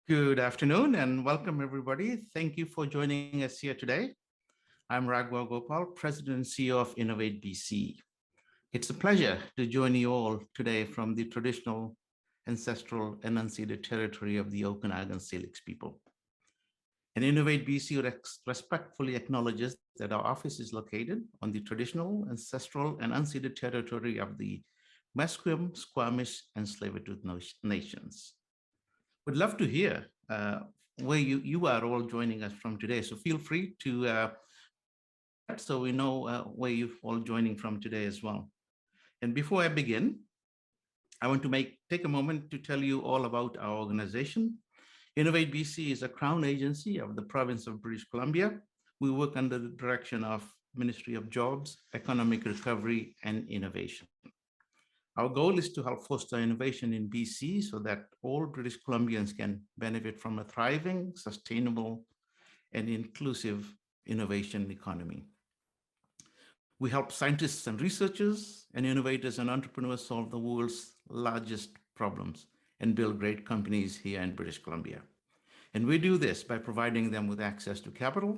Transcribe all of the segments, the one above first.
Good afternoon and welcome everybody. Thank you for joining us here today. I'm Raghwa Gopal, President and CEO of Innovate BC. It's a pleasure to join you all today from the traditional, ancestral, and unceded territory of the Okanagan Salix people. And Innovate BC respectfully acknowledges that our office is located on the traditional, ancestral, and unceded territory of the Musqueam, Squamish, and Tsleil-Waututh nations. Would love to hear where you are all joining us from today. So feel free to, so we know where you're all joining from today as well. And before I begin, I want to take a moment to tell you all about our organization. Innovate BC is a crown agency of the province of British Columbia. We work under the direction of Ministry of Jobs, Economic Recovery, and Innovation. Our goal is to help foster innovation in BC so that all British Columbians can benefit from a thriving, sustainable, and inclusive innovation economy. We help scientists and researchers and innovators and entrepreneurs solve the world's largest problems and build great companies here in British Columbia. And we do this by providing them with access to capital,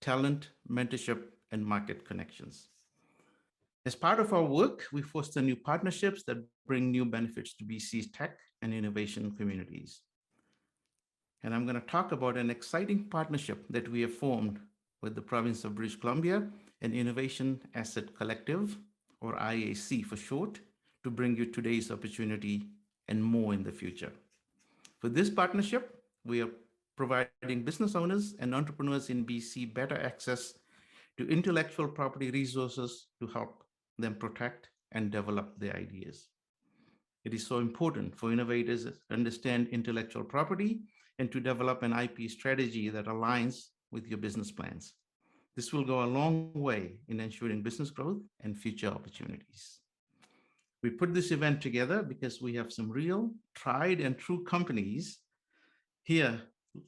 talent, mentorship, and market connections. As part of our work, we foster new partnerships that bring new benefits to BC's tech and innovation communities. And I'm going to talk about an exciting partnership that we have formed with the province of British Columbia and Innovation Asset Collective, or IAC for short, to bring you today's opportunity and more in the future. For this partnership, we are providing business owners and entrepreneurs in BC better access to intellectual property resources to help them protect and develop their ideas. It is so important for innovators to understand intellectual property and to develop an IP strategy that aligns with your business plans. This will go a long way in ensuring business growth and future opportunities. We put this event together because we have some real, tried and true companies here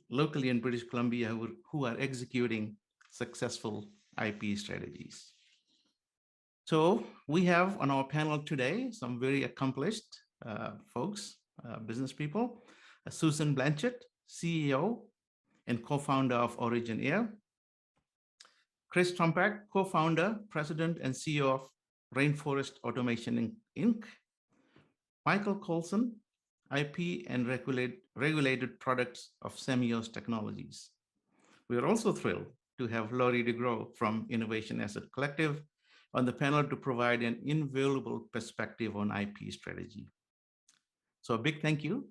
locally in British Columbia who are executing successful IP strategies. So we have on our panel today some very accomplished folks, business people. Susan Blanchet, CEO and co-founder of Origen. Chris Tumpach, co-founder, president, and CEO of Rainforest Automation Inc. Michael Coulson, IP and regulated products of Semios Technologies. We are also thrilled to have Laurie DeGraw from Innovation Asset Collective on the panel to provide an invaluable perspective on IP strategy. So a big thank you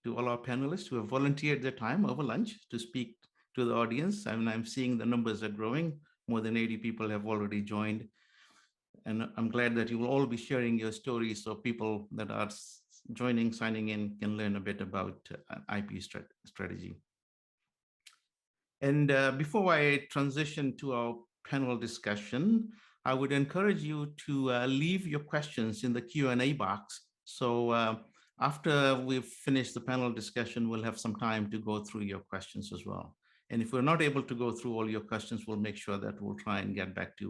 to all our panelists who have volunteered their time over lunch to speak to the audience. And I'm seeing the numbers are growing. More than 80 people have already joined. And I'm glad that you will all be sharing your stories so people that are signing in can learn a bit about IP strategy. And before I transition to our panel discussion, I would encourage you to leave your questions in the Q&A box. So after we've finished the panel discussion, we'll have some time to go through your questions as well. And if we're not able to go through all your questions, we'll make sure that we'll try and get back to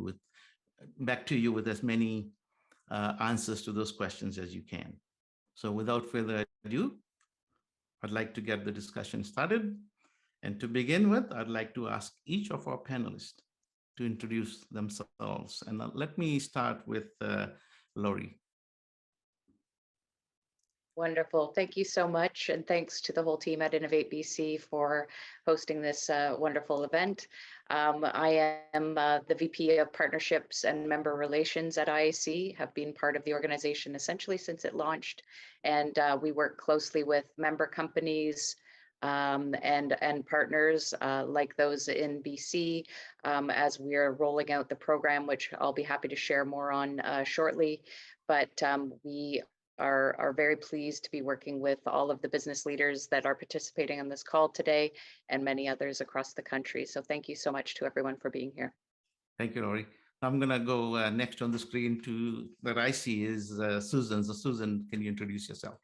you with as many answers to those questions as you can. So without further ado, I'd like to get the discussion started. And to begin with, I'd like to ask each of our panelists to introduce themselves. And let me start with Laurie. Wonderful. Thank you so much. And thanks to the whole team at Innovate BC for hosting this wonderful event. I am the VP of Partnerships and Member Relations at IAC, have been part of the organization essentially since it launched. And we work closely with member companies, and partners like those in BC as we're rolling out the program, which I'll be happy to share more on shortly. But we are very pleased to be working with all of the business leaders that are participating on this call today and many others across the country. So thank you so much to everyone for being here. Thank you, Laurie. I'm going to go next on the screen to that I see is Susan. So Susan, can you introduce yourself?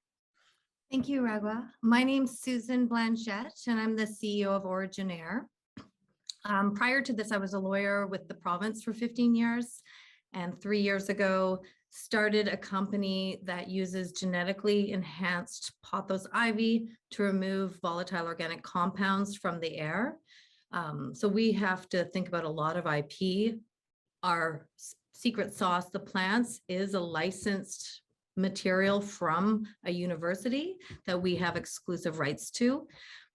Thank you, Raghwa. My name's Susan Blanchet, and I'm the CEO of Origen. Prior to this, I was a lawyer with the province for 15 years. And 3 years ago, started a company that uses genetically enhanced pothos ivy to remove volatile organic compounds from the air. So we have to think about a lot of IP. Our secret sauce, the plants, is a licensed material from a university that we have exclusive rights to,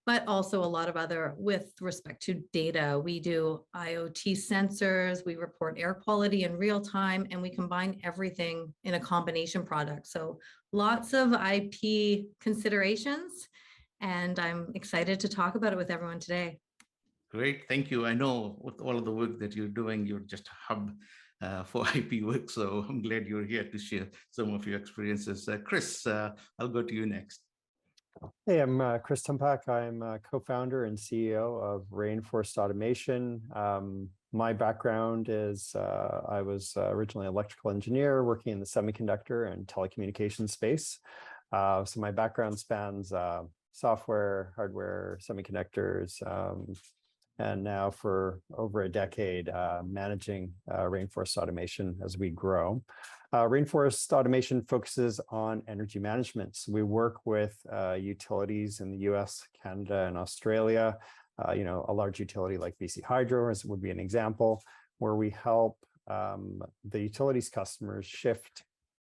but also a lot of other with respect to data. We do IoT sensors, we report air quality in real time, and we combine everything in a combination product. So lots of IP considerations, and I'm excited to talk about it with everyone today. Great, thank you. I know with all of the work that you're doing, you're just a hub for IP work. So I'm glad you're here to share some of your experiences. Chris, I'll go to you next. Hey, I'm Chris Tumpach. I'm co-founder and CEO of Rainforest Automation. My background is I was originally an electrical engineer working in the semiconductor and telecommunications space. So my background spans software, hardware, semiconductors, and now for over a decade managing Rainforest Automation as we grow. Rainforest Automation focuses on energy management. So we work with utilities in the US, Canada, and Australia. A large utility like BC Hydro would be an example, where we help the utilities customers shift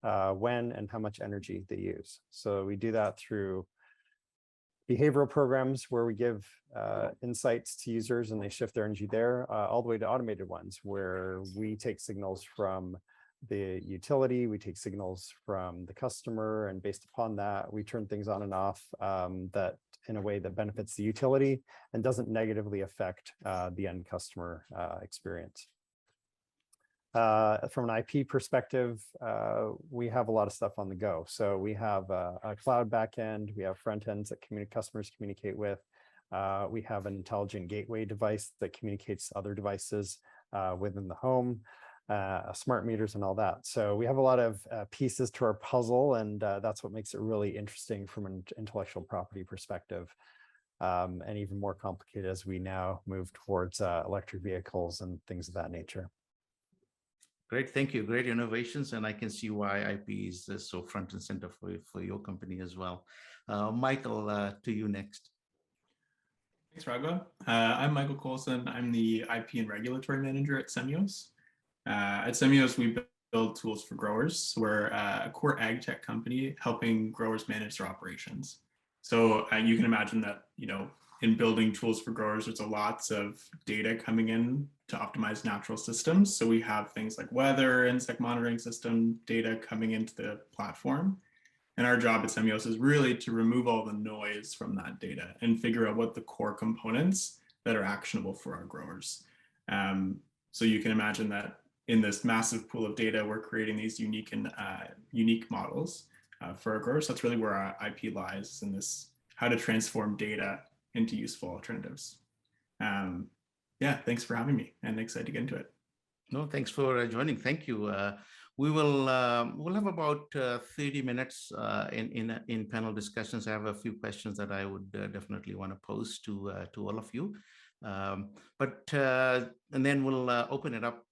when and how much energy they use. So we do that through behavioral programs where we give insights to users and they shift their energy there, all the way to automated ones where we take signals from the utility, we take signals from the customer, and based upon that, we turn things on and off that in a way that benefits the utility and doesn't negatively affect the end customer experience. From an IP perspective, we have a lot of stuff on the go. So we have a cloud backend, we have front ends that customers communicate with. We have an intelligent gateway device that communicates to other devices within the home, smart meters and all that. So we have a lot of pieces to our puzzle, and that's what makes it really interesting from an intellectual property perspective, and even more complicated as we now move towards electric vehicles and things of that nature. Great, thank you. Great innovations, and I can see why IP is so front and center for your company as well. Michael, to you next. Thanks, Raghwa. I'm Michael Coulson. I'm the IP and regulatory manager at Semios. At Semios, we build tools for growers. We're a core ag tech company helping growers manage their operations. So you can imagine that, in building tools for growers, there's lots of data coming in to optimize natural systems. So we have things like weather, insect monitoring system data coming into the platform. And our job at Semios is really to remove all the noise from that data and figure out what the core components that are actionable for our growers. So you can imagine that in this massive pool of data, we're creating these unique models for our growers. That's really where our IP lies, in this how to transform data into useful alternatives. Yeah, thanks for having me, and excited to get into it. No, thanks for joining. Thank you. We'll have about 30 minutes in panel discussions. I have a few questions that I would definitely want to pose to all of you. And then we'll open it up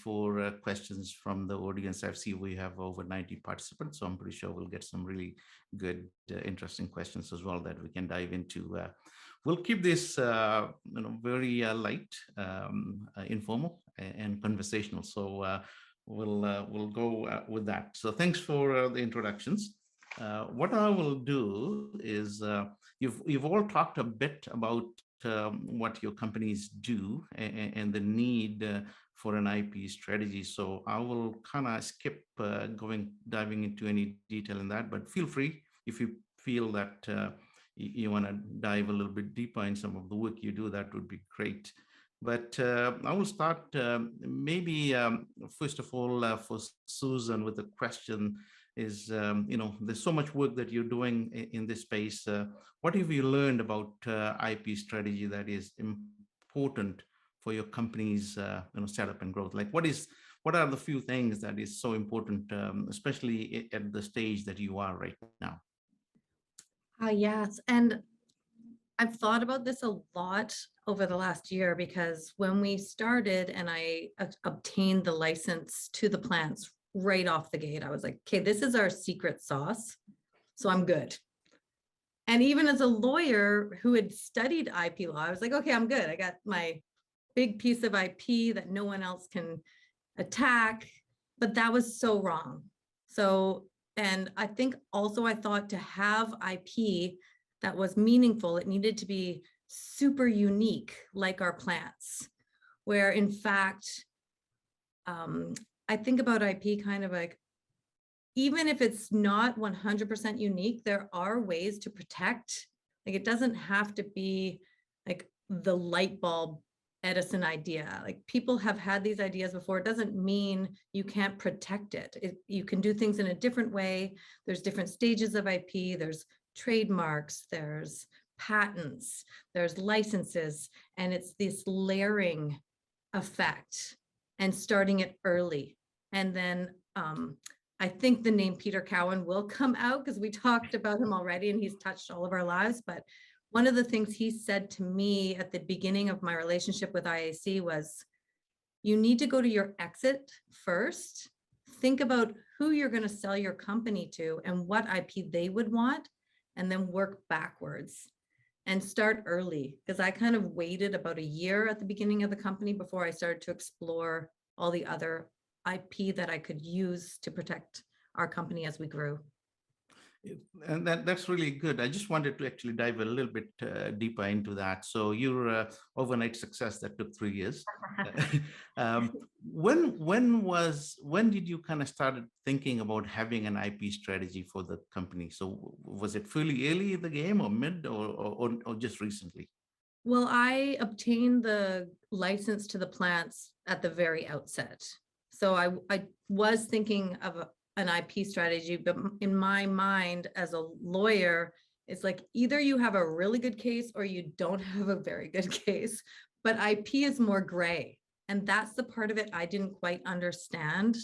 for questions from the audience. I see we have over 90 participants, so I'm pretty sure we'll get some really good, interesting questions as well that we can dive into. We'll keep this very light, informal, and conversational. So we'll go with that. So thanks for the introductions. What I will do is you've all talked a bit about what your companies do and the need for an IP strategy. So I will kind of skip diving into any detail in that, but feel free if you feel that you want to dive a little bit deeper in some of the work you do, that would be great. But I will start maybe first of all for Susan with a question is, there's so much work that you're doing in this space. What have you learned about IP strategy that is important for your company's setup and growth? Like what are the few things that is so important, especially at the stage that you are right now? Yes, and I've thought about this a lot over the last year, because when we started and I obtained the license to the plants right off the gate. I was like, okay, this is our secret sauce. So I'm good. And even as a lawyer who had studied IP law, I was like, okay, I'm good. I got my big piece of IP that no one else can attack, but that was so wrong. So, and I think also I thought to have IP that was meaningful, it needed to be super unique, like our plants, where in fact, I think about IP kind of like, even if it's not 100% unique, there are ways to protect. Like it doesn't have to be like the light bulb Edison idea. Like people have had these ideas before. It doesn't mean you can't protect it. You can do things in a different way. There's different stages of IP. There's trademarks, there's patents, there's licenses, and it's this layering effect and starting it early. And then I think the name Peter Cowan will come out because we talked about him already and he's touched all of our lives. But one of the things he said to me at the beginning of my relationship with IAC was, you need to go to your exit first. Think about who you're going to sell your company to and what IP they would want, and then work backwards and start early. Because I kind of waited about a year at the beginning of the company before I started to explore all the other IP that I could use to protect our company as we grew. And that's really good. I just wanted to actually dive a little bit deeper into that. So your overnight success that took 3 years. When did you kind of started thinking about having an IP strategy for the company? So was it fairly early in the game, or mid, or just recently? Well, I obtained the license to the plants at the very outset. So I was thinking of an IP strategy, but in my mind as a lawyer, it's like either you have a really good case or you don't have a very good case, but IP is more gray. And that's the part of it I didn't quite understand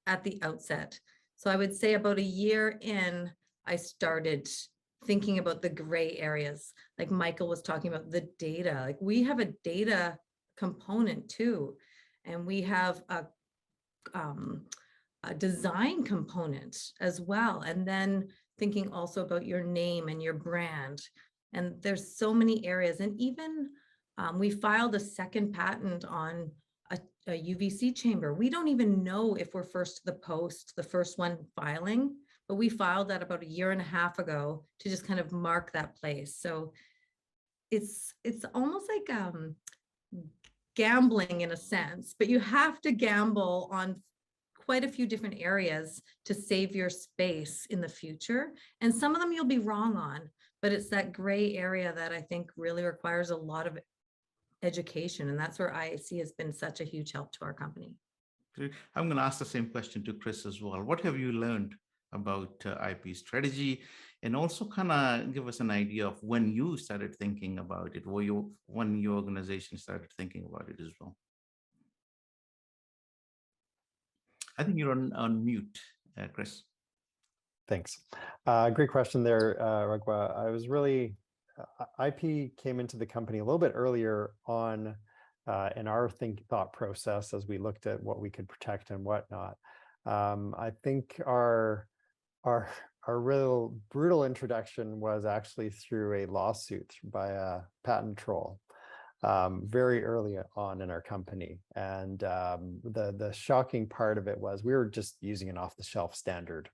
at the outset. So I would say about a year in, I started thinking about the gray areas. Like Michael was talking about the data, like we have a data component too. And we have a design component as well. And then thinking also about your name and your brand. And there's so many areas. And even we filed a second patent on a UVC chamber. We don't even know if we're first to the post, the first one filing, but we filed that about a year and a half ago to just kind of mark that place. So it's almost like gambling in a sense, but you have to gamble on quite a few different areas to save your space in the future. And some of them you'll be wrong on, but it's that gray area that I think really requires a lot of education. And that's where IAC has been such a huge help to our company. I'm going to ask the same question to Chris as well. What have you learned about IP strategy, and also kind of give us an idea of when you started thinking about it, or when your organization started thinking about it as well? I think you're on mute, Chris. Thanks. Great question there, Raghwa. I was really, IP came into the company a little bit earlier on in our thought process as we looked at what we could protect and whatnot. I think our real brutal introduction was actually through a lawsuit by a patent troll. Very early on in our company. And the shocking part of it was we were just using an off-the-shelf standard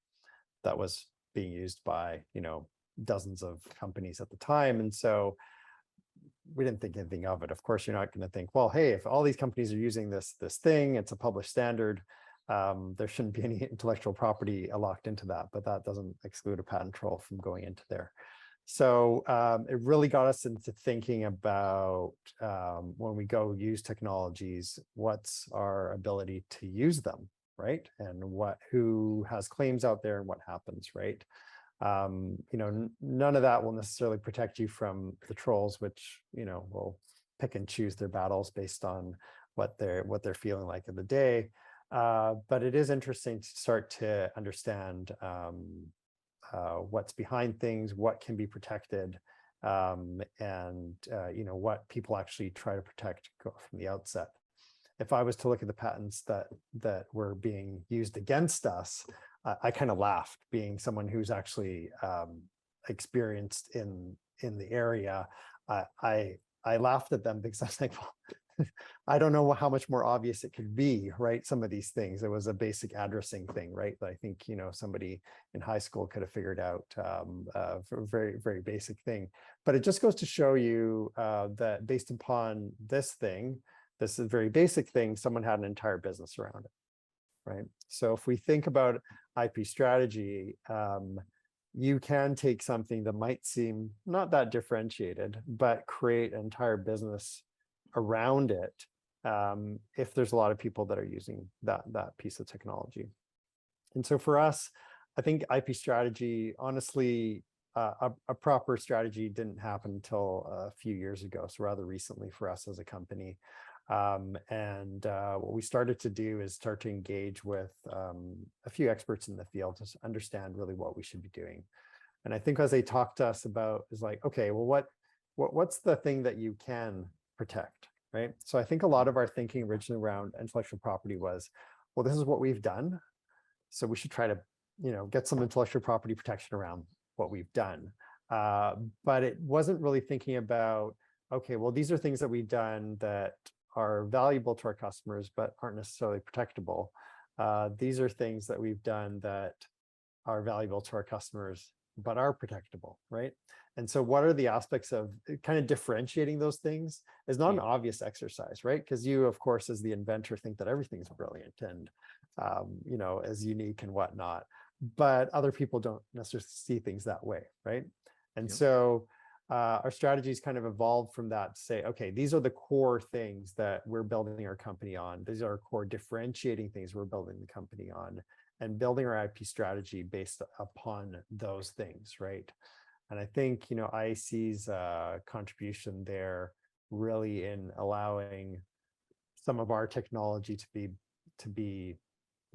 that was being used by, dozens of companies at the time. And so we didn't think anything of it. Of course, you're not going to think, well, hey, if all these companies are using this thing, it's a published standard, there shouldn't be any intellectual property locked into that, but that doesn't exclude a patent troll from going into there. So it really got us into thinking about when we go use technologies, what's our ability to use them, right? And who has claims out there and what happens, right? None of that will necessarily protect you from the trolls, which will pick and choose their battles based on what they're feeling like in the day. But it is interesting to start to understand what's behind things, what can be protected, and what people actually try to protect from the outset. if I was to look at the patents that were being used against us, I kind of laughed, being someone who's actually experienced in the area. I laughed at them because I was like, well, I don't know how much more obvious it could be, right? Some of these things. It was a basic addressing thing, right? I think, somebody in high school could have figured out a very, very basic thing. But it just goes to show you that based upon this is a very basic thing, someone had an entire business around it, right? So if we think about IP strategy, you can take something that might seem not that differentiated, but create an entire business around it if there's a lot of people that are using that piece of technology. And so for us, I think IP strategy, honestly, a proper strategy didn't happen until a few years ago, so rather recently for us as a company. What we started to do is start to engage with a few experts in the field to understand really what we should be doing. And I think as they talked to us about is like, okay, well, what's the thing that you can protect, right? So I think a lot of our thinking originally around intellectual property was, well, this is what we've done, so we should try to, get some intellectual property protection around what we've done. But it wasn't really thinking about, okay, well, these are things that we've done that are valuable to our customers, but aren't necessarily protectable. These are things that we've done that are valuable to our customers, but are protectable, right? And so what are the aspects of kind of differentiating those things is not an obvious exercise, right? Because you, of course, as the inventor, think that everything's brilliant and, as unique and whatnot, but other people don't necessarily see things that way, right? And so our strategies kind of evolved from that to say, okay, these are the core things that we're building our company on. These are our core differentiating things we're building the company on, and building our IP strategy based upon those things, right? And I think, IAC's contribution there really in allowing some of our technology to be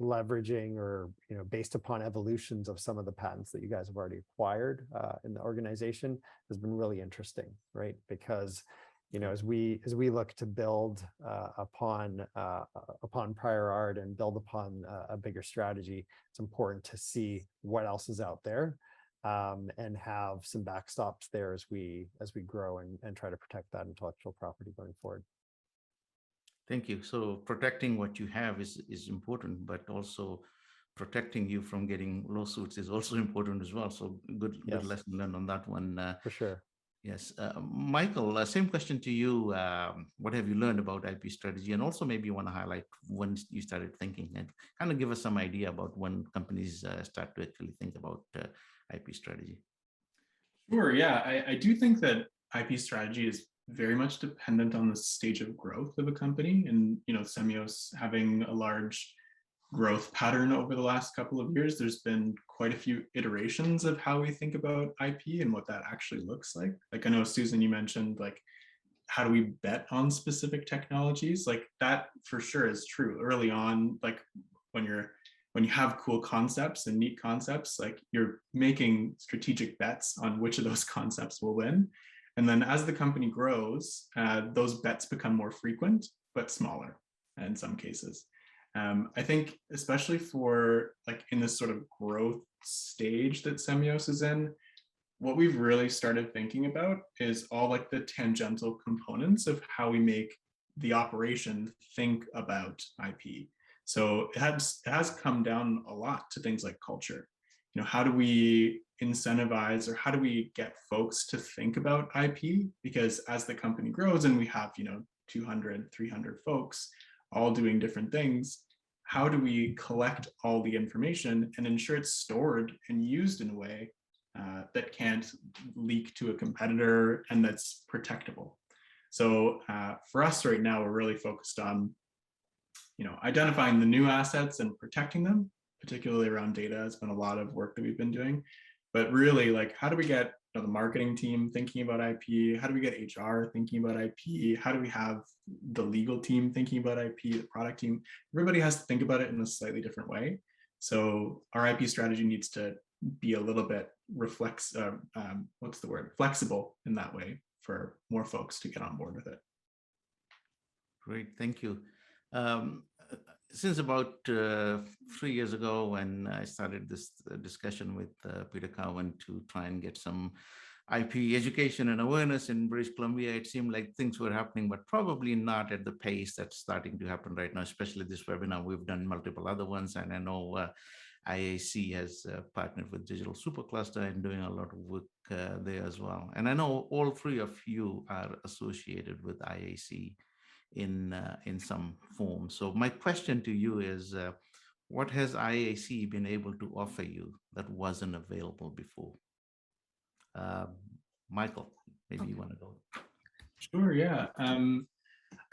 leveraging or, based upon evolutions of some of the patents that you guys have already acquired in the organization has been really interesting, right? Because, as we look to build upon prior art and build upon a bigger strategy, it's important to see what else is out there and have some backstops there as we grow and try to protect that intellectual property going forward. Thank you. So protecting what you have is important, but also protecting you from getting lawsuits is also important as well. So good lesson learned on that one. For sure. Yes. Michael, same question to you. What have you learned about IP strategy? And also maybe you want to highlight when you started thinking and kind of give us some idea about when companies start to actually think about IP strategy. Sure. Yeah, I do think that IP strategy is very much dependent on the stage of growth of a company. And, Semios having a large growth pattern over the last couple of years, there's been quite a few iterations of how we think about IP and what that actually looks like. Like I know, Susan, you mentioned how do we bet on specific technologies? Like that for sure is true. Early on, like when you have cool concepts and neat concepts, like you're making strategic bets on which of those concepts will win. And then as the company grows, those bets become more frequent, but smaller in some cases. I think especially for in this sort of growth stage that Semios is in, what we've really started thinking about is all the tangential components of how we make the operation think about IP. So it has come down a lot to things like culture. How do we incentivize or how do we get folks to think about IP? Because as the company grows and we have, 200, 300 folks all doing different things, how do we collect all the information and ensure it's stored and used in a way that can't leak to a competitor and that's protectable? So for us right now, we're really focused on, identifying the new assets and protecting them, particularly around data. It's been a lot of work that we've been doing, but really how do we get the marketing team thinking about IP? How do we get HR thinking about IP? How do we have the legal team thinking about IP, the product team? Everybody has to think about it in a slightly different way. So our IP strategy needs to be a little bit flexible in that way for more folks to get on board with it. Great, thank you. Um, since about 3 years ago, when I started this discussion with Peter Cowan to try and get some IP education and awareness in British Columbia, it seemed like things were happening, but probably not at the pace that's starting to happen right now, especially this webinar. We've done multiple other ones, and I know IAC has partnered with Digital Supercluster and doing a lot of work there as well. And I know all three of you are associated with IAC in some form. So my question to you is, what has IAC been able to offer you that wasn't available before? Michael, maybe you want to go. Sure, yeah.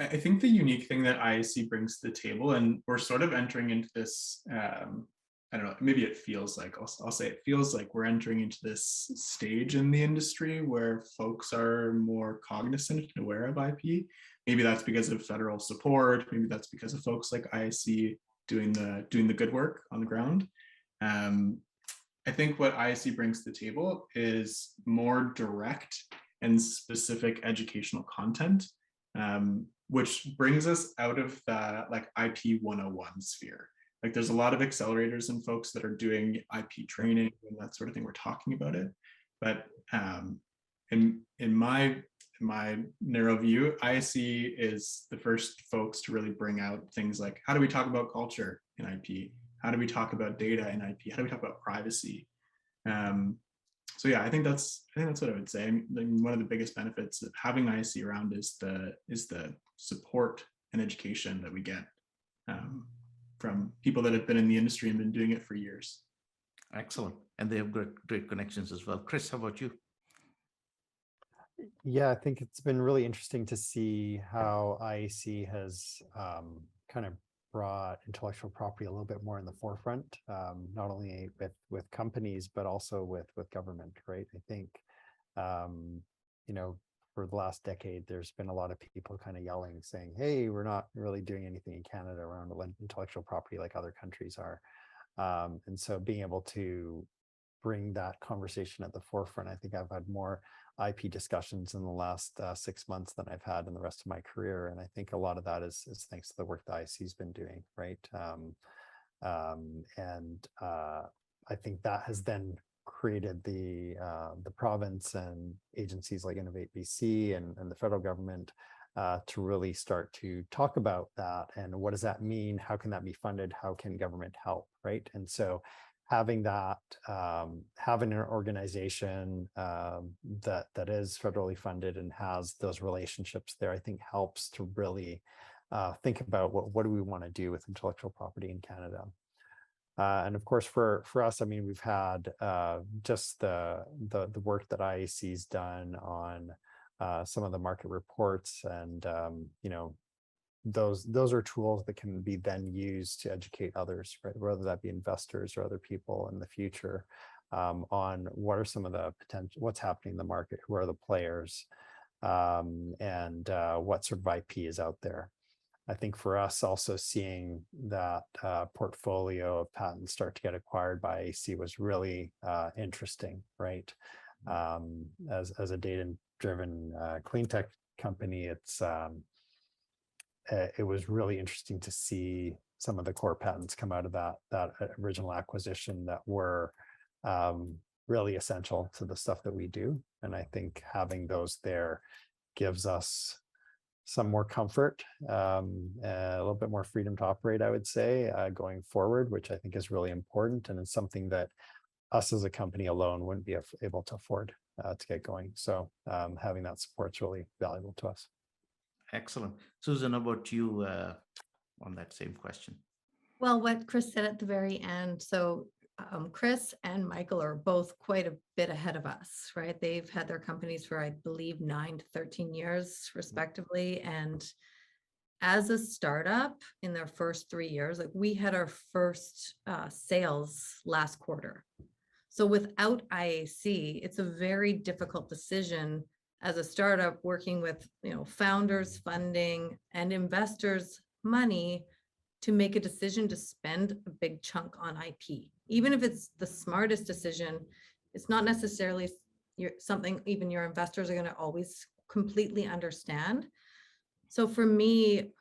I think the unique thing that IAC brings to the table, and we're sort of entering into this, I don't know, maybe it feels like, I'll say it feels like we're entering into this stage in the industry where folks are more cognizant and aware of IP. Maybe that's because of federal support. Maybe that's because of folks like IAC doing the good work on the ground. I think what IAC brings to the table is more direct and specific educational content, which brings us out of the like IP 101 sphere. Like there's a lot of accelerators and folks that are doing IP training and that sort of thing. We're talking about it, but in my narrow view, IAC is the first folks to really bring out things like, how do we talk about culture in IP? How do we talk about data in IP? How do we talk about privacy? So yeah, I think that's what I would say. I mean, one of the biggest benefits of having IAC around is the support and education that we get from people that have been in the industry and been doing it for years. Excellent. And they have great connections as well. Chris, how about you? Yeah, I think it's been really interesting to see how IAC has kind of brought intellectual property a little bit more in the forefront, not only with companies, but also with government, right? I think, you know, for the last decade, there's been a lot of people kind of yelling, saying, hey, we're not really doing anything in Canada around intellectual property like other countries are. And so being able to bring that conversation at the forefront, I think I've had more IP discussions in the last 6 months than I've had in the rest of my career. And I think a lot of that is thanks to the work that IAC's been doing, right? I think that has then created the province and agencies like Innovate BC and the federal government to really start to talk about that. And what does that mean? How can that be funded? How can government help, right? And so having that, having an organization that is federally funded and has those relationships there, I think helps to really think about what do we want to do with intellectual property in Canada. And of course, for us, I mean, we've had just the work that IAC's done on some of the market reports, and you know, those are tools that can be then used to educate others, right? Whether that be investors or other people in the future, on what are some of the potential, what's happening in the market, who are the players, and what sort of IP is out there. I think for us, also seeing that portfolio of patents start to get acquired by IAC was really interesting, right? As a data-driven Cleantech company, it was really interesting to see some of the core patents come out of that original acquisition that were really essential to the stuff that we do. And I think having those there gives us some more comfort, a little bit more freedom to operate, I would say, going forward, which I think is really important. And it's something that us as a company alone wouldn't be able to afford to get going. So having that support is really valuable to us. Excellent. Susan, how about you on that same question? Well, what Chris said at the very end. So Chris and Michael are both quite a bit ahead of us, right? They've had their companies for, I believe, 9 to 13 years, respectively. And as a startup in their first 3 years, like we had our first sales last quarter. So without IAC, it's a very difficult decision as a startup working with, you know, founders, funding, and investors' money to make a decision to spend a big chunk on IP. Even if it's the smartest decision, it's not necessarily something even your investors are going to always completely understand. So for me,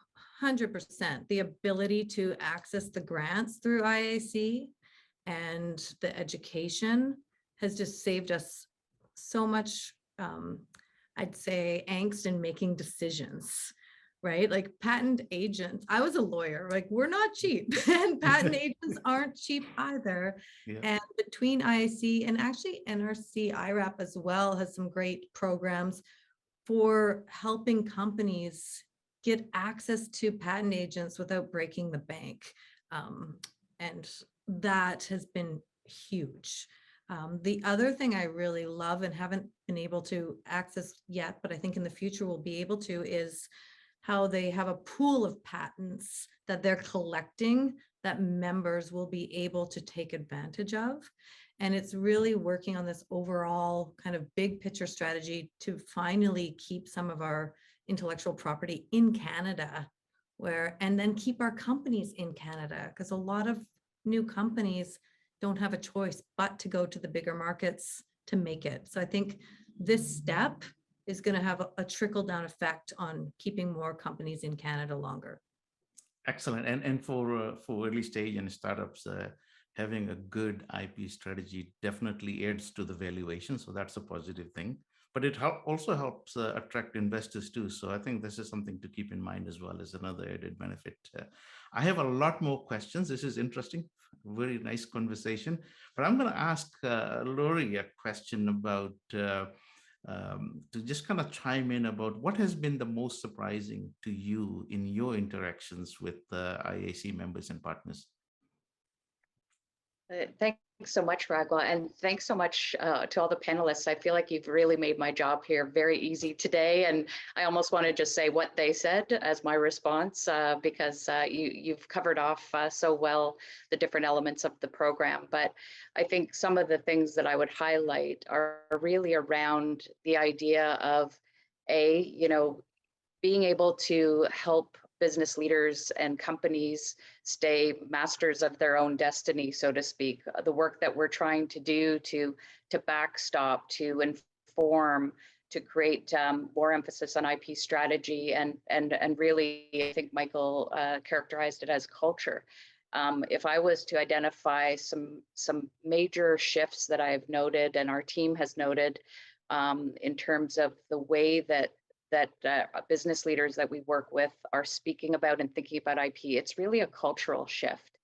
100%. The ability to access the grants through IAC and the education has just saved us so much, I'd say, angst in making decisions, right? Like patent agents, I was a lawyer, like we're not cheap and patent agents aren't cheap either. Yeah. And between IAC and actually NRC IRAP as well has some great programs for helping companies get access to patent agents without breaking the bank. And that has been huge. The other thing I really love and haven't been able to access yet, but I think in the future we'll be able to, is how they have a pool of patents that they're collecting that members will be able to take advantage of. And it's really working on this overall kind of big picture strategy to finally keep some of our intellectual property in Canada, and then keep our companies in Canada, because a lot of new companies don't have a choice but to go to the bigger markets to make it. So I think this step is going to have a trickle-down effect on keeping more companies in Canada longer. Excellent. And for early stage and startups, having a good IP strategy definitely adds to the valuation. So that's a positive thing. But it also helps attract investors too. So I think this is something to keep in mind as well as another added benefit. I have a lot more questions. This is interesting, very nice conversation. But I'm going to ask Lori a question about, to just kind of chime in about what has been the most surprising to you in your interactions with IAC members and partners. Thanks so much, Raghwa, and thanks so much to all the panelists. I feel like you've really made my job here very easy today, and I almost want to just say what they said as my response, because you've covered off so well the different elements of the program. But I think some of the things that I would highlight are really around the idea of being able to help business leaders and companies stay masters of their own destiny, so to speak. The work that we're trying to do to backstop, to inform, to create more emphasis on IP strategy, and really, I think Michael characterized it as culture. If I was to identify some major shifts that I've noted and our team has noted in terms of the way that business leaders that we work with are speaking about and thinking about IP, it's really a cultural shift.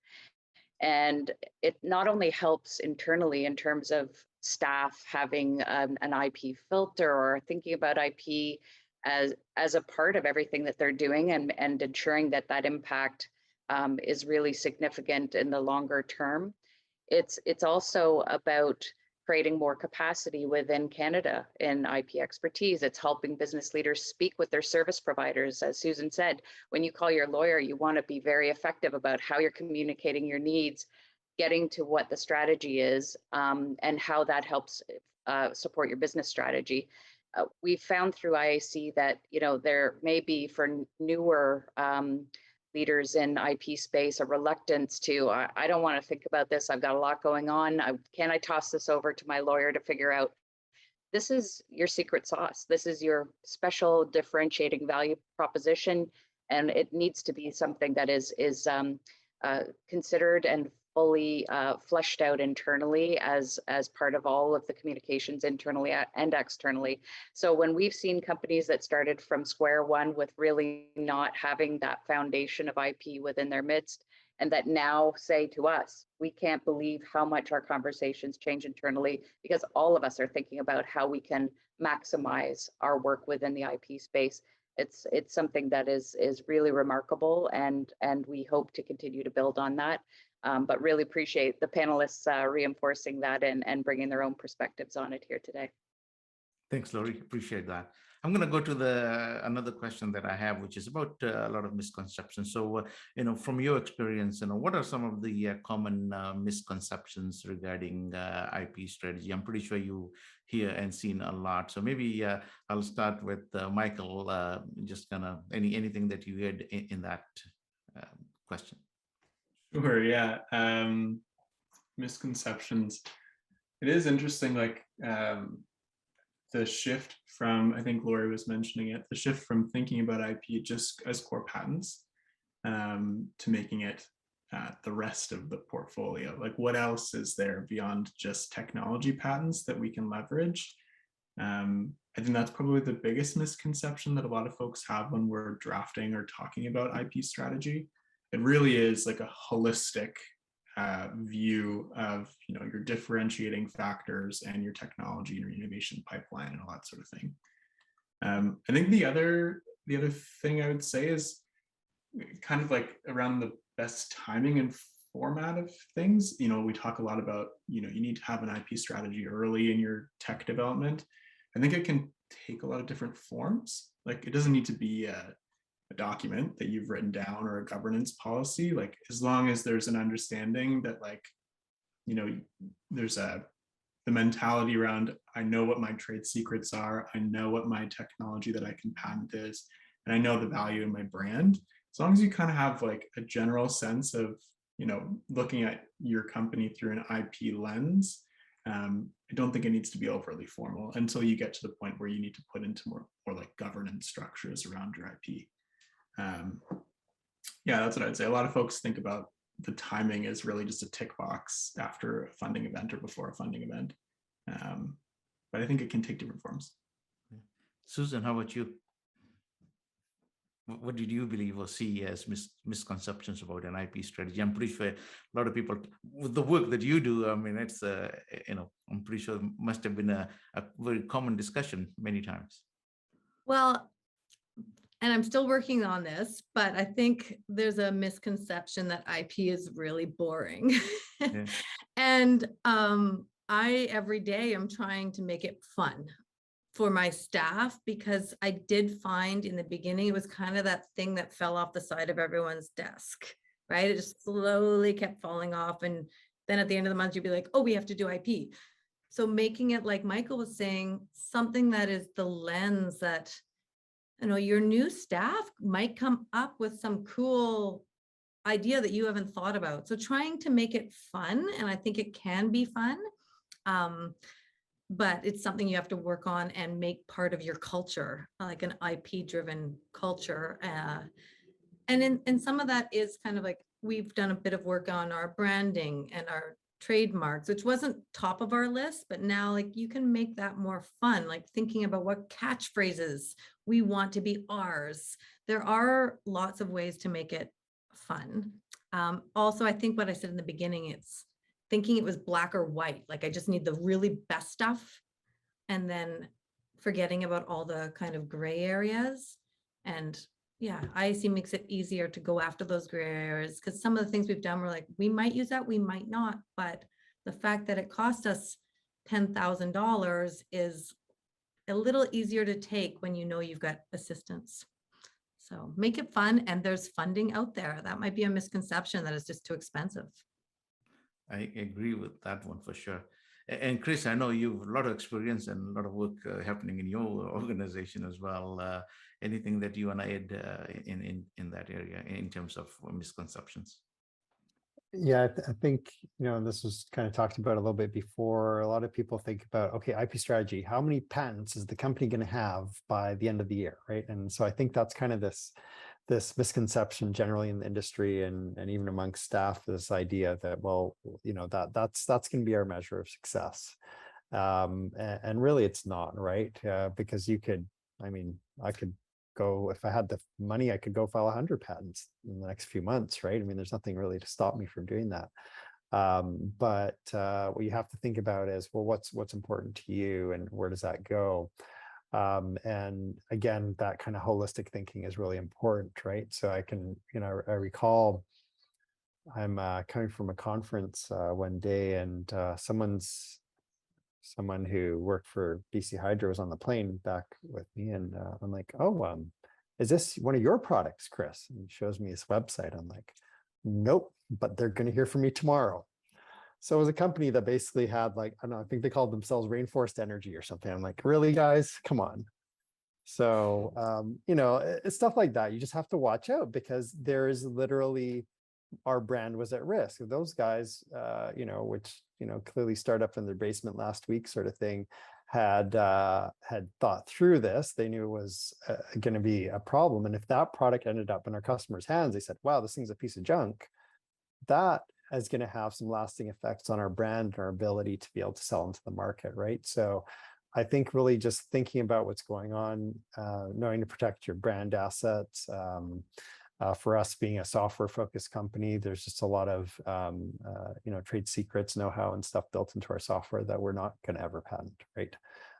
And it not only helps internally in terms of staff having an IP filter or thinking about IP as a part of everything that they're doing and ensuring that impact is really significant in the longer term. It's also about creating more capacity within Canada in IP expertise. It's helping business leaders speak with their service providers. As Susan said, when you call your lawyer, you want to be very effective about how you're communicating your needs, getting to what the strategy is, and how that helps support your business strategy. We've found through IAC that there may be, for newer leaders in IP space, a reluctance to, I don't want to think about this. I've got a lot going on. Can I toss this over to my lawyer to figure out? This is your secret sauce. This is your special differentiating value proposition. And it needs to be something that is considered and fully fleshed out internally as part of all of the communications internally and externally. So when we've seen companies that started from square one with really not having that foundation of IP within their midst, and that now say to us, we can't believe how much our conversations change internally, because all of us are thinking about how we can maximize our work within the IP space. It's something that is really remarkable, and we hope to continue to build on that. But really appreciate the panelists reinforcing that and bringing their own perspectives on it here today. Thanks, Lori. Appreciate that. I'm going to go to another question that I have, which is about a lot of misconceptions. So, from your experience, what are some of the common misconceptions regarding IP strategy? I'm pretty sure you hear and seen a lot. So maybe I'll start with Michael. Just kind of anything that you heard in that question. Sure, yeah. Misconceptions. It is interesting, like the shift from, I think Lori was mentioning it, the shift from thinking about IP just as core patents to making it the rest of the portfolio. Like, what else is there beyond just technology patents that we can leverage? I think that's probably the biggest misconception that a lot of folks have when we're drafting or talking about IP strategy. It really is like a holistic view of, you know, your differentiating factors and your technology and your innovation pipeline and all that sort of thing. I think the other thing I would say is kind of like around the best timing and format of things. You know, we talk a lot about, you know, you need to have an IP strategy early in your tech development. I think it can take a lot of different forms. Like, it doesn't need to be a document that you've written down or a governance policy. Like, as long as there's an understanding that, like, you know, there's the mentality around, I know what my trade secrets are, I know what my technology that I can patent is, and I know the value in my brand. As long as you kind of have like a general sense of, you know, looking at your company through an IP lens, I don't think it needs to be overly formal until you get to the point where you need to put into more like governance structures around your IP. Yeah, that's what I'd say. A lot of folks think about the timing as really just a tick box after a funding event or before a funding event. But I think it can take different forms. Susan, how about you? What did you believe or see as misconceptions about an IP strategy? I'm pretty sure a lot of people, with the work that you do, I mean, it's, you know, I'm pretty sure it must have been a very common discussion many times. Well, and I'm still working on this, but I think there's a misconception that IP is really boring. Yeah. And I, every day, am trying to make it fun for my staff, because I did find in the beginning, it was kind of that thing that fell off the side of everyone's desk, right? It just slowly kept falling off. And then at the end of the month, you'd be like, oh, we have to do IP. So making it, like Michael was saying, something that is the lens that, you know, your new staff might come up with some cool idea that you haven't thought about. So trying to make it fun, and I think it can be fun. But it's something you have to work on and make part of your culture, like an IP driven culture. And some of that is kind of like, we've done a bit of work on our branding and our trademarks, which wasn't top of our list, but now like you can make that more fun, like thinking about what catchphrases we want to be ours. There are lots of ways to make it fun. Also, I think what I said in the beginning, it's thinking it was black or white. Like I just need the really best stuff, and then forgetting about all the kind of gray areas. And yeah, IAC makes it easier to go after those gray areas, because some of the things we've done, we're like, we might use that, we might not. But the fact that it cost us $10,000 is a little easier to take when you know you've got assistance. So make it fun, and there's funding out there. That might be a misconception that it's just too expensive. I agree with that one for sure. And Chris, I know you've a lot of experience and a lot of work happening in your organization as well. Anything that you want to add in that area in terms of misconceptions? Yeah, I think, you know, this was kind of talked about a little bit before. A lot of people think about, okay, IP strategy, how many patents is the company going to have by the end of the year, right? And so I think that's kind of this misconception generally in the industry and even amongst staff, this idea that, well, you know, that's going to be our measure of success. And really it's not, right? Because you could, I mean, I could go, if I had the money, I could go file 100 patents in the next few months, right? I mean, there's nothing really to stop me from doing that. But what you have to think about is, well, what's important to you and where does that go? And again, that kind of holistic thinking is really important, right? So I can, you know, I recall I'm coming from a conference one day, and someone who worked for BC Hydro was on the plane back with me, and I'm like, oh, is this one of your products, Chris? And he shows me his website. I'm like, nope, but they're going to hear from me tomorrow. So it was a company that basically had, like, I don't know, I think they called themselves Rainforest Energy or something. I'm like, really, guys, come on. So, you know, it's stuff like that. You just have to watch out, because there is literally our brand was at risk. Those guys, which, clearly start up in their basement last week sort of thing, had thought through this. They knew it was going to be a problem. And if that product ended up in our customers' hands, they said, wow, this thing's a piece of junk. That is going to have some lasting effects on our brand and our ability to be able to sell into the market, right? So I think really just thinking about what's going on, knowing to protect your brand assets. For us being a software-focused company, there's just a lot of trade secrets, know-how, and stuff built into our software that we're not going to ever patent, right?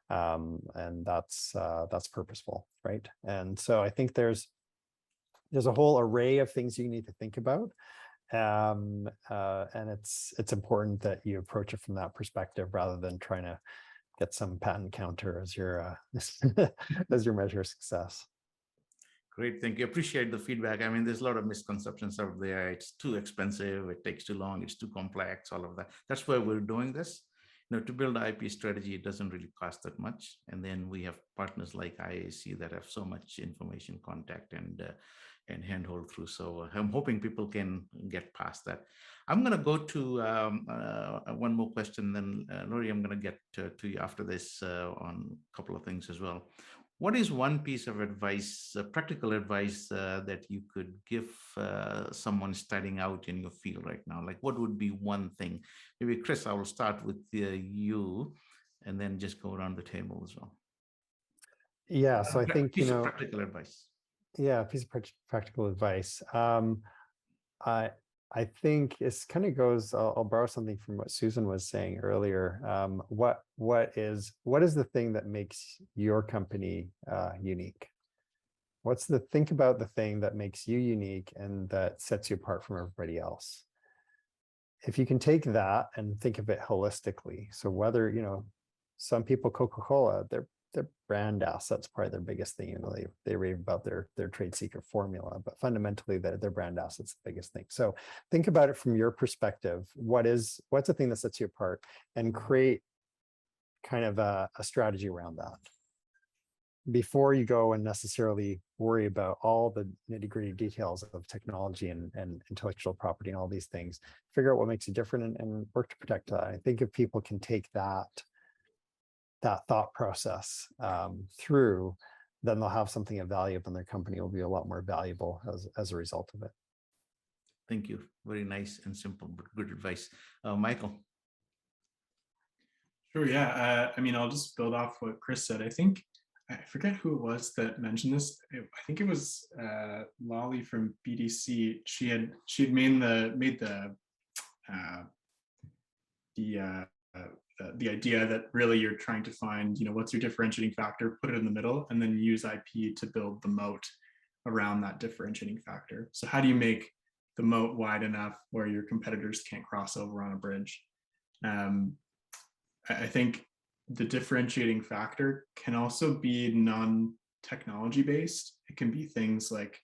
And that's purposeful, right? And so I think there's a whole array of things you need to think about. And it's important that you approach it from that perspective rather than trying to get some patent counter as your as your measure of success. Great, thank you. Appreciate the feedback. I mean, there's a lot of misconceptions out there. It's too expensive, it takes too long, it's too complex, all of that. That's why we're doing this. To build an IP strategy, it doesn't really cost that much. And then we have partners like IAC that have so much information, contact, and handhold through. So I'm hoping people can get past that. I'm going to go to one more question, then Lori, I'm going to get to you after this on a couple of things as well. What is one piece of advice, practical advice that you could give someone starting out in your field right now? Like, what would be one thing? Maybe Chris, I will start with you and then just go around the table as well. Yeah, so I think, piece of practical advice. Yeah, a piece of practical advice. I think it's kind of goes, I'll borrow something from what Susan was saying earlier. What is the thing that makes your company unique? Think about the thing that makes you unique and that sets you apart from everybody else. If you can take that and think of it holistically, so whether, some people, Coca-Cola, their brand assets probably their biggest thing. They rave about their trade secret formula, but fundamentally their brand assets the biggest thing. So think about it from your perspective. What's the thing that sets you apart, and create kind of a strategy around that before you go and necessarily worry about all the nitty-gritty details of technology and intellectual property and all these things. Figure out what makes you different and work to protect that. I think if people can take that thought process through, then they'll have something of value, and their company will be a lot more valuable as a result of it. Thank you. Very nice and simple, but good advice. Michael. Sure, yeah. I mean, I'll just build off what Chris said. I forget who it was that mentioned this. I think it was Lolly from BDC. She had made the idea that really you're trying to find, what's your differentiating factor, put it in the middle, and then use IP to build the moat around that differentiating factor. So how do you make the moat wide enough where your competitors can't cross over on a bridge? I think the differentiating factor can also be non-technology based. It can be things like,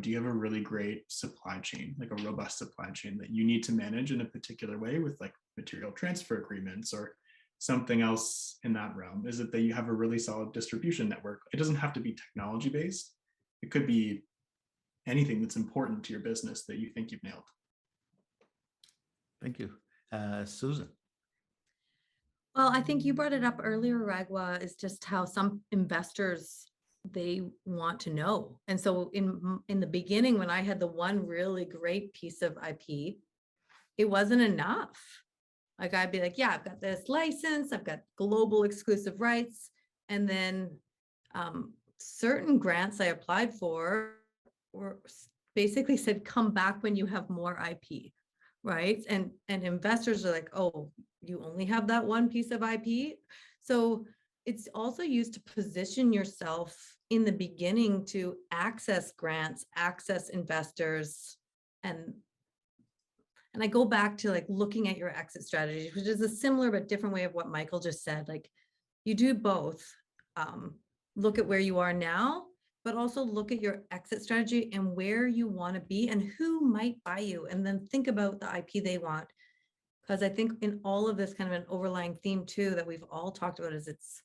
do you have a really great supply chain, like a robust supply chain that you need to manage in a particular way with like material transfer agreements or something else in that realm? Is it that you have a really solid distribution network? It doesn't have to be technology based. It could be anything that's important to your business that you think you've nailed. Thank you. Susan. Well, I think you brought it up earlier, Raghwa, is just how some investors, they want to know. And so in the beginning, when I had the one really great piece of IP, it wasn't enough. Like I'd be like, yeah, I've got this license, I've got global exclusive rights. And then certain grants I applied for were basically said, come back when you have more IP, right? And investors are like, oh, you only have that one piece of IP. So it's also used to position yourself in the beginning to access grants, access investors. And I go back to like looking at your exit strategy, which is a similar but different way of what Michael just said. Like you do both. Look at where you are now, but also look at your exit strategy and where you want to be and who might buy you. And then think about the IP they want. Because I think in all of this, kind of an overlying theme too that we've all talked about is it's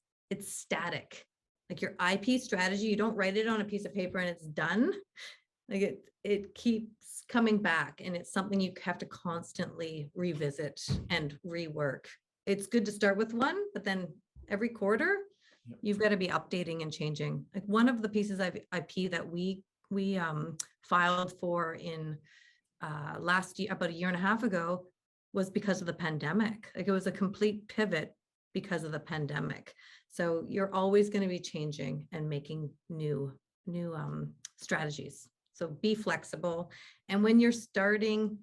static. Like your IP strategy, you don't write it on a piece of paper and it's done. Like it keeps coming back, and it's something you have to constantly revisit and rework. It's good to start with one, but then every quarter, Yep. you've got to be updating and changing. Like one of the pieces of IP that we filed for in last year, about a year and a half ago, was because of the pandemic. Like it was a complete pivot because of the pandemic. So you're always going to be changing and making new strategies. So be flexible. And when you're starting,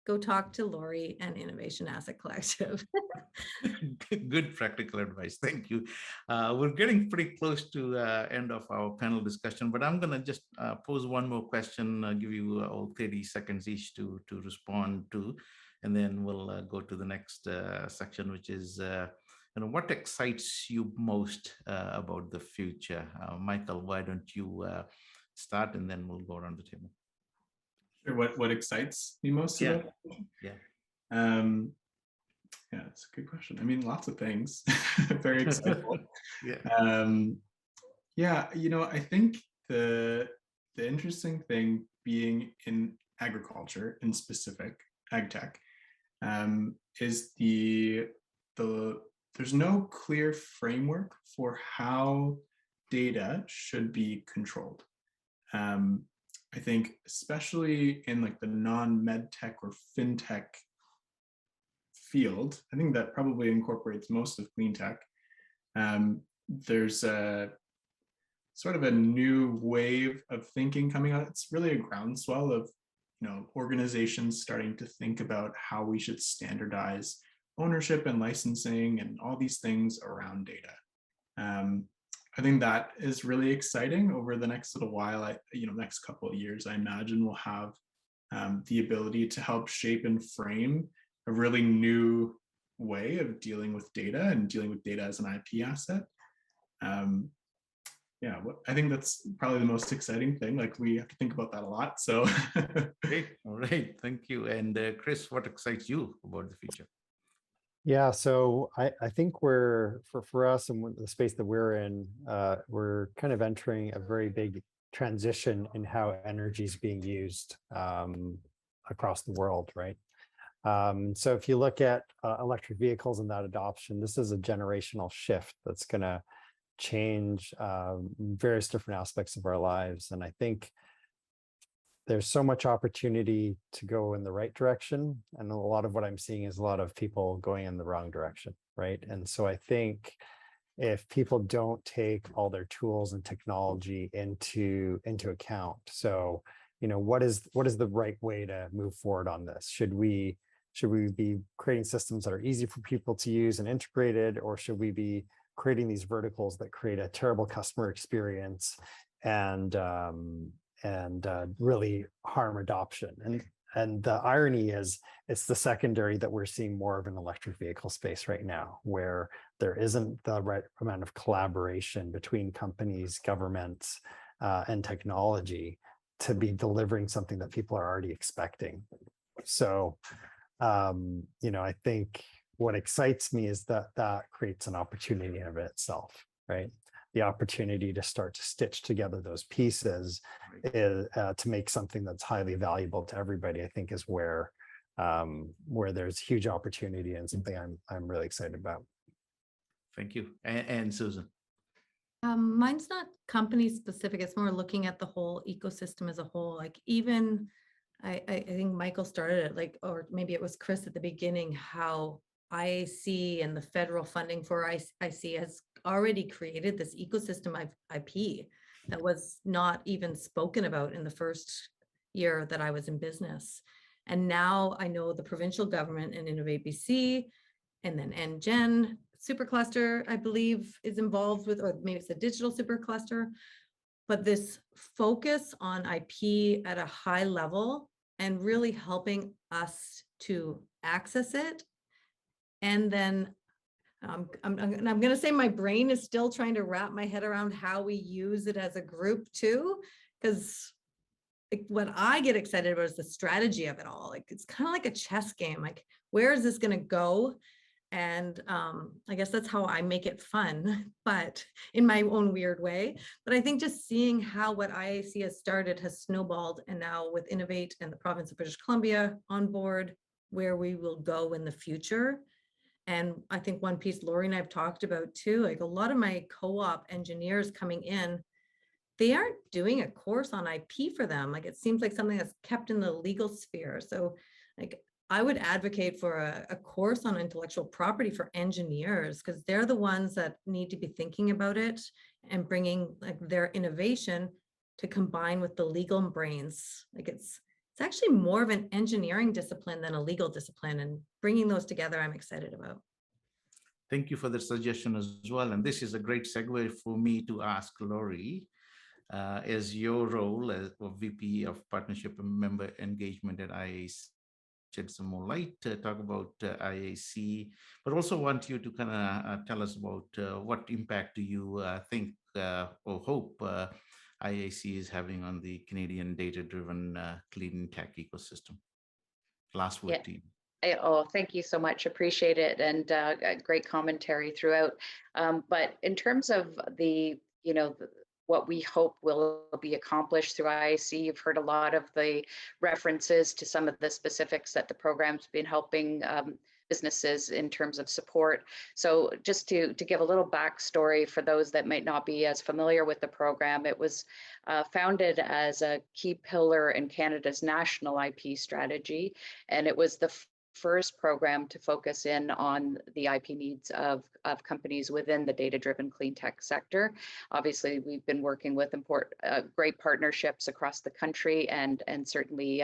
go talk to Lori and Innovation Asset Collective. Good practical advice. Thank you. We're getting pretty close to the end of our panel discussion, but I'm going to just pose one more question, give you all 30 seconds each to respond to, and then we'll go to the next section, which is what excites you most about the future? Michael, why don't you start, and then we'll go around the table. Sure. What excites me most Yeah. about it? Yeah. Yeah, it's a good question. I mean, lots of things. Very excitable. Yeah. I think the interesting thing being in agriculture, in specific ag tech, is there's no clear framework for how data should be controlled. I think especially in like the non-med tech or fintech field, I think that probably incorporates most of Cleantech. There's a sort of a new wave of thinking coming out. It's really a groundswell of organizations starting to think about how we should standardize ownership and licensing and all these things around data. I think that is really exciting. Over the next little while, next couple of years, I imagine we'll have the ability to help shape and frame a really new way of dealing with data and dealing with data as an IP asset. I think that's probably the most exciting thing. Like we have to think about that a lot. So Great. All right. Thank you. And Chris, what excites you about the future? Yeah, so I think we're for us and the space that we're in, we're kind of entering a very big transition in how energy is being used across the world, right? So if you look at electric vehicles and that adoption, this is a generational shift that's going to change various different aspects of our lives. And I think there's so much opportunity to go in the right direction. And a lot of what I'm seeing is a lot of people going in the wrong direction, right? And so I think if people don't take all their tools and technology into account, so what is the right way to move forward on this? Should we be creating systems that are easy for people to use and integrated, or should we be creating these verticals that create a terrible customer experience and really harm adoption? And the irony is, it's the secondary that we're seeing more of an electric vehicle space right now, where there isn't the right amount of collaboration between companies, governments, and technology to be delivering something that people are already expecting. So, I think what excites me is that creates an opportunity in of itself, right? The opportunity to start to stitch together those pieces is, to make something that's highly valuable to everybody, I think is where there's huge opportunity and something I'm really excited about. Thank you. And Susan. Mine's not company specific. It's more looking at the whole ecosystem as a whole. Like even I think Michael started it, like, or maybe it was Chris at the beginning, how IAC and the federal funding for IAC has already created this ecosystem of IP that was not even spoken about in the first year that I was in business. And now I know the provincial government and Innovate BC, and then NGen supercluster, I believe, is involved with, or maybe it's a digital supercluster. But this focus on IP at a high level and really helping us to access it. And then I'm going to say my brain is still trying to wrap my head around how we use it as a group too, because what I get excited about is the strategy of it all. Like it's kind of like a chess game. Like, where is this going to go? And I guess that's how I make it fun, but in my own weird way. But I think just seeing how what IAC has started has snowballed, and now with Innovate and the province of British Columbia on board, where we will go in the future. And I think one piece Lori and I've talked about too, like a lot of my co-op engineers coming in, they aren't doing a course on IP for them. Like it seems like something that's kept in the legal sphere. So like I would advocate for a course on intellectual property for engineers, because they're the ones that need to be thinking about it and bringing like their innovation to combine with the legal brains. Like it's actually more of an engineering discipline than a legal discipline, and bringing those together, I'm excited about. Thank you for the suggestion as well. And this is a great segue for me to ask Lori, as your role as VP of Partnership and Member Engagement at IAC, shed some more light, talk about IAC, but also want you to kind of tell us about what impact do you think or hope IAC is having on the Canadian data-driven clean tech ecosystem. Last word to you. Oh, thank you so much. Appreciate it. And great commentary throughout. But in terms of the, what we hope will be accomplished through IAC, you've heard a lot of the references to some of the specifics that the program's been helping businesses in terms of support. So just to give a little backstory for those that might not be as familiar with the program, it was founded as a key pillar in Canada's national IP strategy. And it was the first program to focus in on the IP needs of companies within the data-driven clean tech sector. Obviously, we've been working with great partnerships across the country, and certainly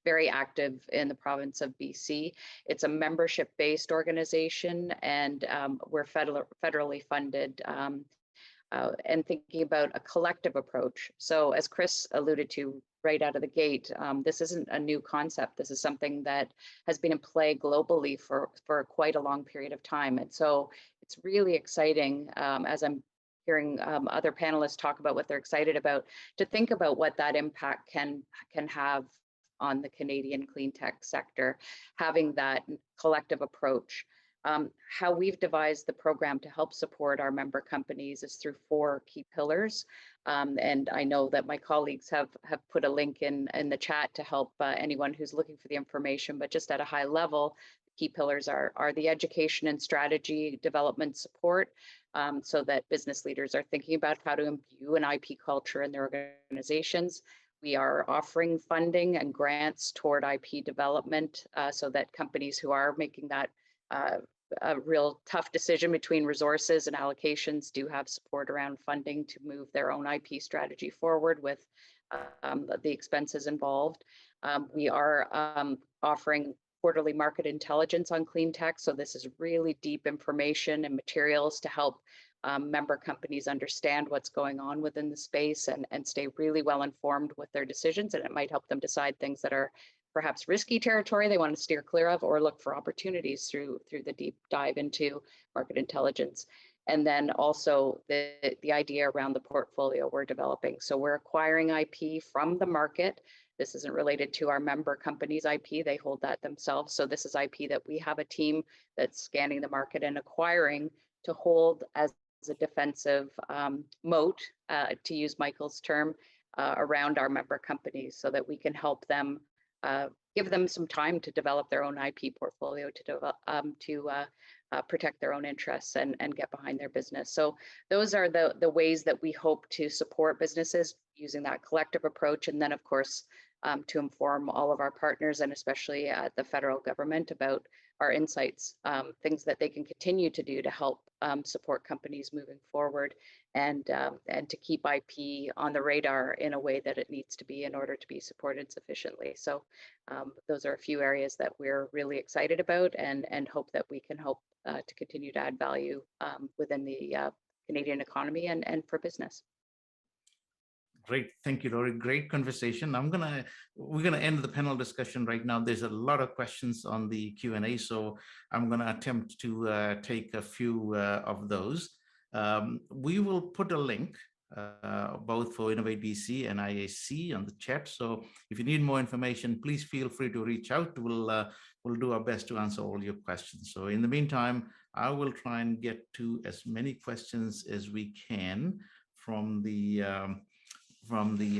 very active in the province of BC. It's a membership-based organization, and we're federally funded, and thinking about a collective approach. So as Chris alluded to right out of the gate, this isn't a new concept. This is something that has been in play globally for quite a long period of time. And so it's really exciting, as I'm hearing other panelists talk about what they're excited about, to think about what that impact can have on the Canadian clean tech sector, having that collective approach. How we've devised the program to help support our member companies is through 4 key pillars. And I know that my colleagues have put a link in the chat to help anyone who's looking for the information, but just at a high level, key pillars are the education and strategy development support, so that business leaders are thinking about how to imbue an IP culture in their organizations. We are offering funding and grants toward IP development, so that companies who are making that a real tough decision between resources and allocations do have support around funding to move their own IP strategy forward with the expenses involved. We are offering quarterly market intelligence on clean tech. So this is really deep information and materials to help member companies understand what's going on within the space and stay really well informed with their decisions. And it might help them decide things that are perhaps risky territory they want to steer clear of, or look for opportunities through the deep dive into market intelligence. And then also the idea around the portfolio we're developing. So we're acquiring IP from the market. This isn't related to our member companies' IP, they hold that themselves. So this is IP that we have a team that's scanning the market and acquiring to hold as a defensive moat, to use Michael's term, around our member companies, so that we can help them, give them some time to develop their own IP portfolio, to protect their own interests and get behind their business. So those are the ways that we hope to support businesses using that collective approach. And then of course, to inform all of our partners and especially the federal government about our insights, things that they can continue to do to help support companies moving forward, and to keep IP on the radar in a way that it needs to be in order to be supported sufficiently. So those are a few areas that we're really excited about and hope that we can help to continue to add value within the Canadian economy and for business. Great, thank you, Lori. Great conversation. We're gonna end the panel discussion right now. There's a lot of questions on the Q&A, so I'm gonna attempt to take a few of those. We will put a link both for Innovate BC and IAC on the chat. So if you need more information, please feel free to reach out. We'll we'll do our best to answer all your questions. So in the meantime, I will try and get to as many questions as we can from the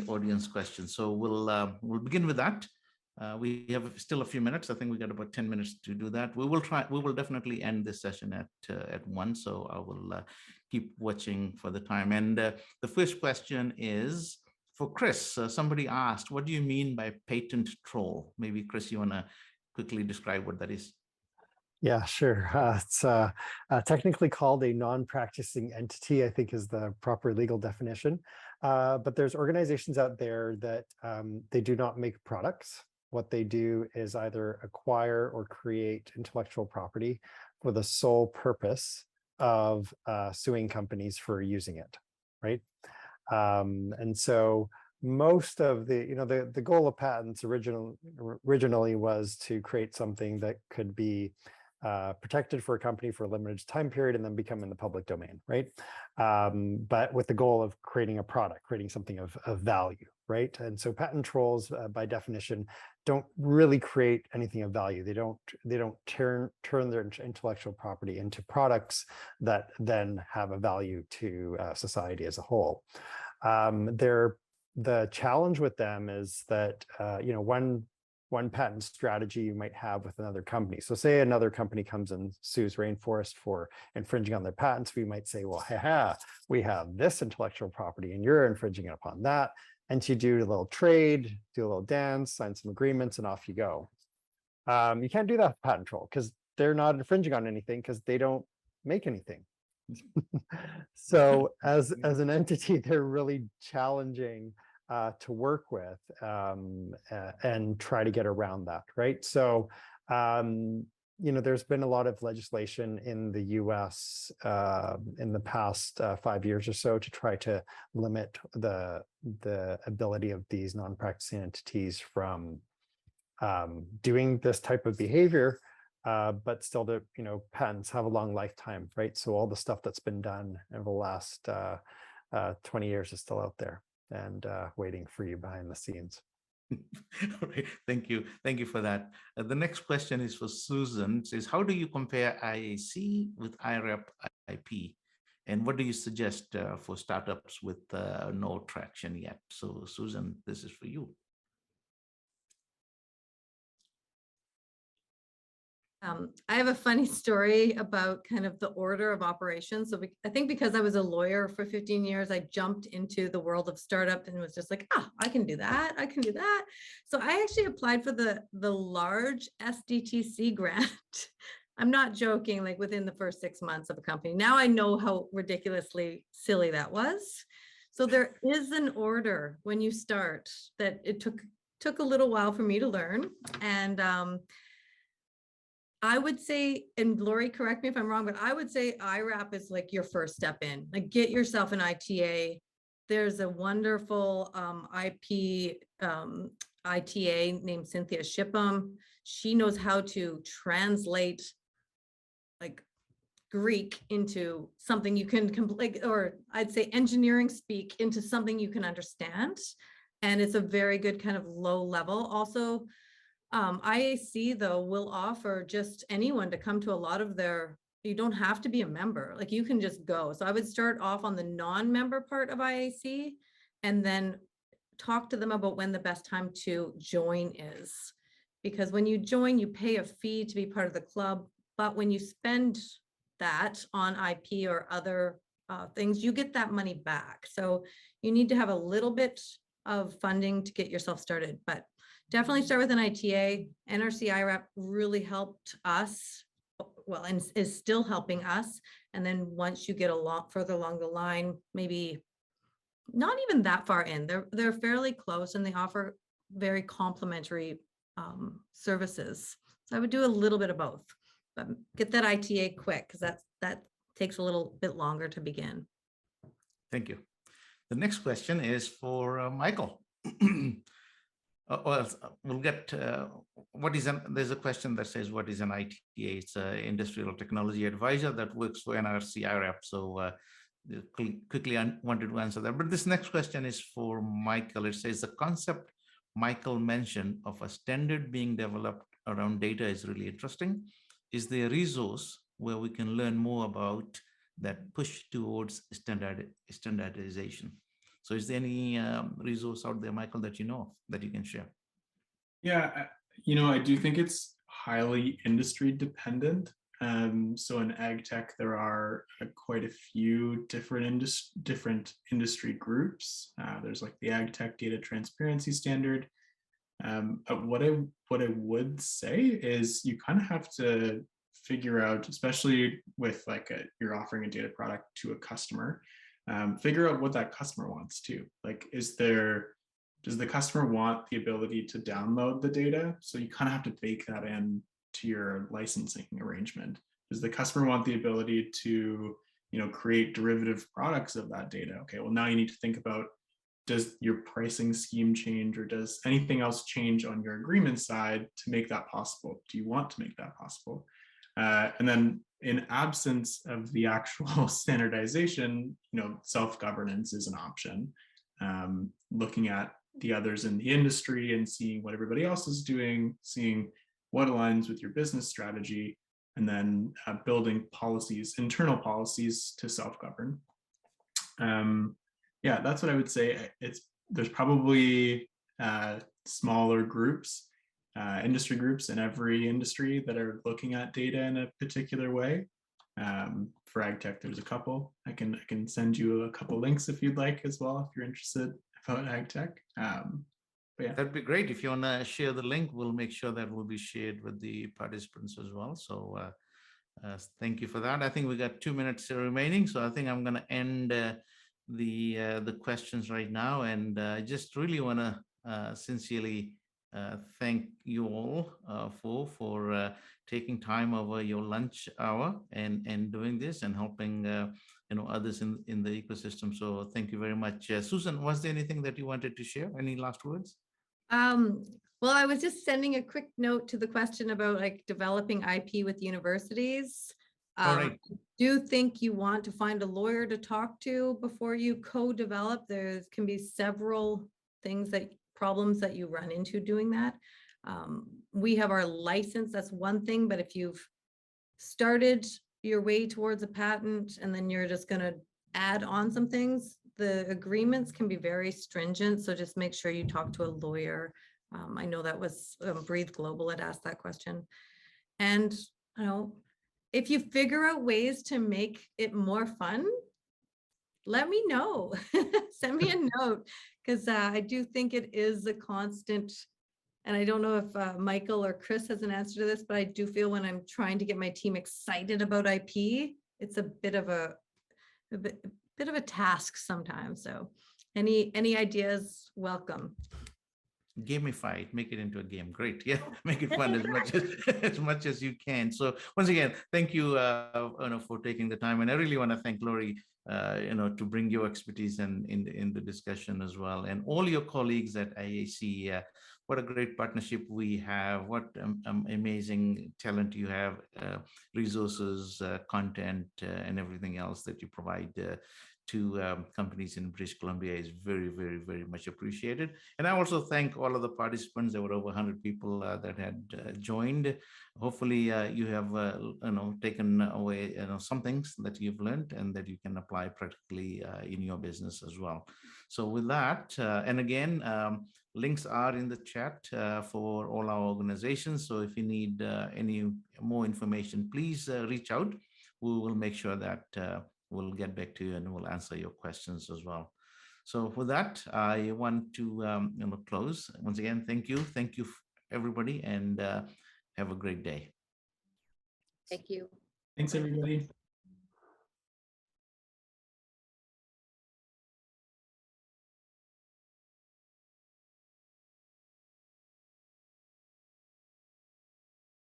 audience questions. So we'll begin with that. We have still a few minutes. I think we got about 10 minutes to do that. We will definitely end this session at 1. So I will keep watching for the time. And the first question is for Chris. Somebody asked, what do you mean by patent troll? Maybe Chris, you want to quickly describe what that is? Yeah, sure. It's technically called a non-practicing entity, I think is the proper legal definition. But there's organizations out there that they do not make products. What they do is either acquire or create intellectual property for the sole purpose of suing companies for using it, right? And so most of the goal of patents originally was to create something that could be protected for a company for a limited time period and then become in the public domain, right? But with the goal of creating a product, creating something of value, right? And so patent trolls, by definition, don't really create anything of value. They don't turn their intellectual property into products that then have a value to society as a whole. The challenge with them is that one patent strategy you might have with another company. So say another company comes and sues Rainforest for infringing on their patents. We might say, well, we have this intellectual property and you're infringing upon that. And you do a little trade, do a little dance, sign some agreements, and off you go. You can't do that with patent troll because they're not infringing on anything because they don't make anything. So as an entity, they're really challenging to work with and try to get around that, right? So, there's been a lot of legislation in the US in the past 5 years or so to try to limit the ability of these non-practicing entities from doing this type of behavior, but still patents have a long lifetime, right? So all the stuff that's been done over the last 20 years is still out there and waiting for you behind the scenes. All right. Thank you for that. The next question is for Susan. It says, how do you compare IAC with IRAP IP? And what do you suggest for startups with no traction yet? So Susan, this is for you. I have a funny story about kind of the order of operations. So I think because I was a lawyer for 15 years, I jumped into the world of startup and was just like, I can do that. I can do that. So I actually applied for the large SDTC grant. I'm not joking, like within the first 6 months of a company. Now I know how ridiculously silly that was. So there is an order when you start that it took a little while for me to learn. And I would say, and Lori, correct me if I'm wrong, but I would say IRAP is like your first step in. Like get yourself an ITA. There's a wonderful IP ITA named Cynthia Shipham. She knows how to translate like Greek into something you can complete, or I'd say engineering speak into something you can understand. And it's a very good kind of low level. Also, IAC though will offer just anyone to come to a lot of their, you don't have to be a member, like you can just go. So I would start off on the non-member part of IAC and then talk to them about when the best time to join is. Because when you join, you pay a fee to be part of the club, but when you spend that on IP or other things, you get that money back. So you need to have a little bit of funding to get yourself started, but definitely start with an ITA. NRC IRAP really helped us, well, and is still helping us. And then once you get a lot further along the line, maybe not even that far in, they're fairly close and they offer very complementary services. So I would do a little bit of both, but get that ITA quick because that takes a little bit longer to begin. Thank you. The next question is for Michael. Well, we'll get there's a question that says, what is an ITA? It's an industrial technology advisor that works for NRC IRAP. So quickly I wanted to answer that. But this next question is for Michael. It says the concept Michael mentioned of a standard being developed around data is really interesting. Is there a resource where we can learn more about that push towards standardization? So is there any resource out there, Michael, that you know of that you can share? Yeah, I do think it's highly industry dependent. So in ag tech, there are quite a few different industry groups. There's like the Ag Tech Data Transparency Standard. What I would say is you kind of have to figure out, especially with like you're offering a data product to a customer, figure out what that customer wants too. Like, does the customer want the ability to download the data? So you kind of have to bake that in to your licensing arrangement. Does the customer want the ability to, create derivative products of that data? Okay, well, now you need to think about, does your pricing scheme change, or does anything else change on your agreement side to make that possible? Do you want to make that possible? And then in absence of the actual standardization, self-governance is an option. Looking at the others in the industry and seeing what everybody else is doing, seeing what aligns with your business strategy, and then building policies, internal policies to self-govern. Yeah, that's what I would say. There's probably smaller groups, industry groups in every industry that are looking at data in a particular way. For ag tech, there's a couple. I can send you a couple links if you'd like as well, if you're interested about ag tech. But yeah, that'd be great. If you want to share the link, we'll make sure that will be shared with the participants as well. So thank you for that. I think we got 2 minutes remaining, so I think I'm going to end the questions right now, and I just really want to sincerely thank you all for taking time over your lunch hour and doing this and helping others in the ecosystem. So thank you very much. Susan, was there anything that you wanted to share? Any last words? Well, I was just sending a quick note to the question about like developing IP with universities. All right. Do you think you want to find a lawyer to talk to before you co-develop? There can be several problems that you run into doing that. We have our license, that's one thing, but if you've started your way towards a patent and then you're just going to add on some things, the agreements can be very stringent. So just make sure you talk to a lawyer. I know that was Breathe Global had asked that question. And if you figure out ways to make it more fun, let me know. Send me a note, because I do think it is a constant. And I don't know if Michael or Chris has an answer to this, but I do feel when I'm trying to get my team excited about IP, it's a bit of a task sometimes. So any ideas, welcome. Gamify it, make it into a game. Great. Yeah, make it fun as much as you can. So once again, thank you for taking the time, and I really want to thank Lori to bring your expertise in the discussion as well, and all your colleagues at IAC. What a great partnership we have. What amazing talent you have, resources, content, and everything else that you provide to companies in British Columbia is very, very, very much appreciated. And I also thank all of the participants. There were over 100 people that had joined. Hopefully you have taken away some things that you've learned and that you can apply practically in your business as well. So with that, and again, links are in the chat for all our organizations. So if you need any more information, please reach out. We will make sure that we'll get back to you and we'll answer your questions as well. So for that, I want to close. Once again, thank you everybody, and have a great day. Thank you. Thanks everybody.